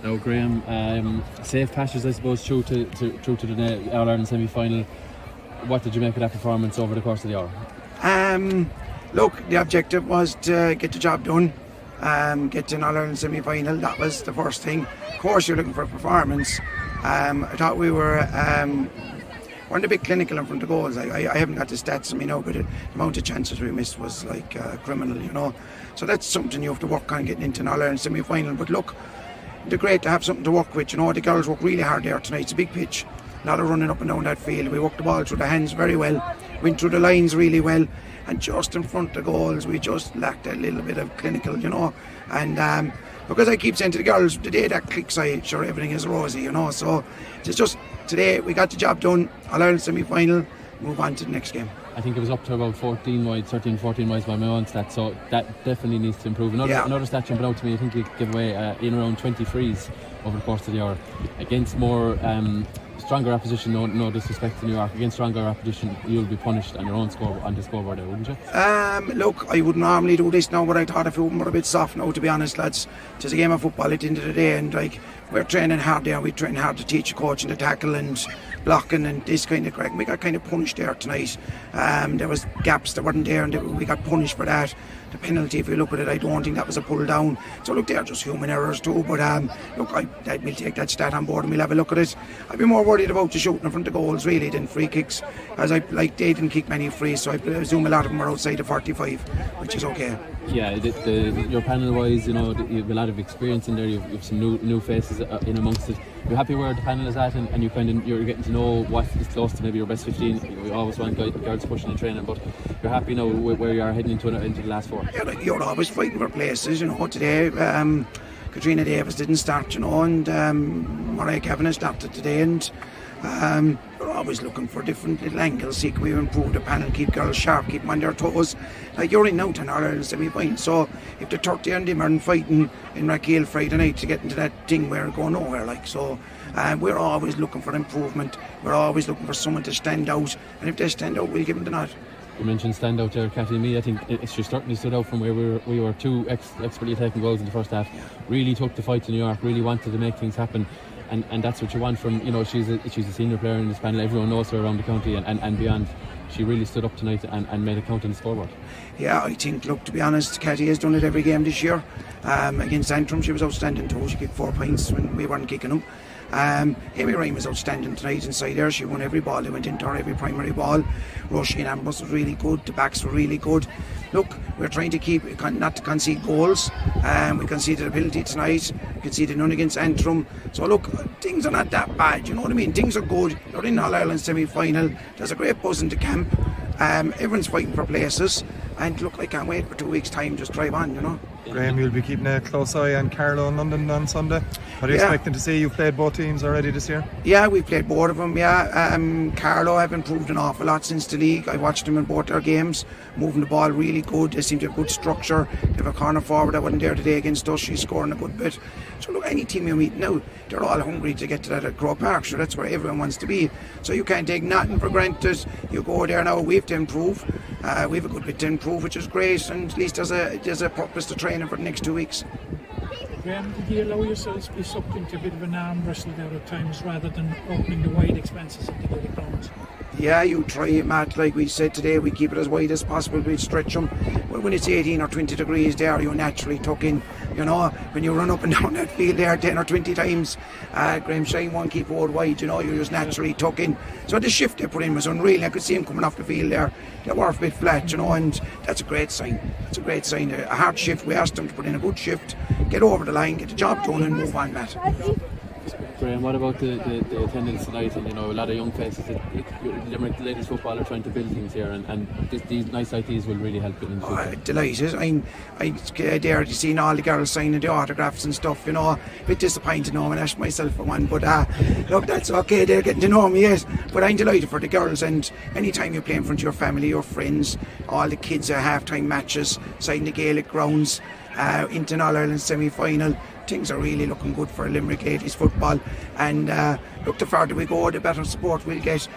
Now, Graham, safe passage, I suppose, through to the All-Ireland semi-final. What did you make of that performance over the course of the hour? Look, the objective was to get the job done, get to an All-Ireland semi-final. That was the first thing. Of course, you're looking for a performance. I thought we weren't a bit clinical in front of goals. I haven't got the stats on me now, but the amount of chances we missed was like criminal, you know. So that's something you have to work on, getting into an All-Ireland semi-final. But look, they're great to have something to work with, you know. The girls work really hard there tonight. It's a big pitch, a lot of running up and down that field. We worked the ball through the hands very well, went through the lines really well, and just in front of goals we just lacked a little bit of clinical, you know. And because I keep saying to the girls, the day that clicks, sure everything is rosy, you know. So it's just today we got the job done, All-Ireland semi-final, move on to the next game. I think it was up to about 13, 14 wides by my own stats, so that definitely needs to improve. Another stat jumping out to me, I think you give away in around 20 frees over the course of the hour against more stronger opposition. No disrespect to New York, against stronger opposition you'll be punished on your own on the scoreboard there, wouldn't you? Look, I would normally do this now, but I thought if we were a bit soft now, to be honest, lads. It's a game of football at the end of the day, and like we're training hard there. We train hard to teach coaching, the tackle and blocking and this kind of crack. We got kind of punished there tonight. There was gaps that weren't there, and we got punished for that. The penalty, if you look at it, I don't think that was a pull down. So look, they're just human errors too. But look, we'll take that stat on board and we'll have a look at it. I'd be more worried about the shooting in front of goals really than free kicks, as they didn't kick many frees, so I presume a lot of them were outside the 45, which is okay. Yeah, your panel wise, you know, you have a lot of experience in there. You've some new faces in amongst it. You're happy where the panel is at, and you're getting to know what is close to maybe your best 15. We always want guards pushing and training, but you're happy now where you are heading into the last four. Yeah, like, you're always fighting for places, you know. Today, Katrina Davis didn't start, you know, and Mariah Kavanagh started today, and we're always looking for different little angles. See, can we improve the panel, keep girls sharp, keep them on their toes. Like, you're in out in All-Ireland semi-final, so if the 30 and them aren't fighting in Raquel Friday night to get into that thing, we're going nowhere, like. So we're always looking for improvement. We're always looking for someone to stand out, and if they stand out, we'll give them the nod. You mentioned stand out there, Cathy and me. I think she certainly stood out from where we were two expertly taking goals in the first half. Really took the fight to New York, really wanted to make things happen. And that's what you want from, you know, she's a senior player in this panel. Everyone knows her around the county and beyond. She really stood up tonight and made a count in the scoreboard. Yeah, I think, look, to be honest, Cathy has done it every game this year. Against Antrim, she was outstanding too. She kicked 4 points when we weren't kicking them. Amy Ryan was outstanding tonight inside there. She won every ball that went into her, every primary ball. Roisin Ambrose was really good. The backs were really good. Look, we're trying to keep not to concede goals. We conceded a penalty tonight. We conceded none against Antrim. So look, things are not that bad. You know what I mean? Things are good. You're in All-Ireland semi-final. There's a great buzz in the camp. Everyone's fighting for places. And look, I can't wait for 2 weeks' time. Just drive on, you know. Graham, you'll be keeping a close eye on Carlow in London on Sunday. What are you expecting to see? You've played both teams already this year? Yeah, we've played both of them, yeah. Carlow have improved an awful lot since the league. I watched them in both their games, moving the ball really good. They seem to have good structure. They have a corner forward that wasn't there today against us. She's scoring a good bit. So look, any team you meet now, they're all hungry to get to that at Croke Park. So that's where everyone wants to be. So you can't take nothing for granted. You go there now, we have to improve. We have a good bit to improve, which is great, and at least there's a purpose to training for the next 2 weeks. Graham, did you allow yourselves to be sucked into a bit of an arm wrestle there at times rather than opening the wide expanses of the Gaelic Grounds? Yeah, you try it, Matt. Like we said today, we keep it as wide as possible. We stretch them. Well, when it's 18 or 20 degrees there, you naturally tuck in. You know, when you run up and down that field there 10 or 20 times, Graham Shine won't keep forward wide, you know, you just naturally tuck in. So the shift they put in was unreal. I could see him coming off the field there. They were a bit flat, you know, and that's a great sign. It's a great sign. A hard shift. We asked them to put in a good shift, get over the line, get the job done and move on, Matt. Graham, what about the attendance tonight? And you know, a lot of young faces. Limerick ladies football are trying to build things here, and these nice ideas will really help it in the future. Delighted. I'm there to see all the girls signing the autographs and stuff. You know, a bit disappointed now and asked myself for one, but look, that's okay. They're getting to know me, yes. But I'm delighted for the girls. And anytime you play in front of your family, your friends, all the kids at half-time matches, signing the Gaelic Grounds, into an All-Ireland semi-final. Things are really looking good for Limerick ladies football, and look, the further we go, the better support we'll get.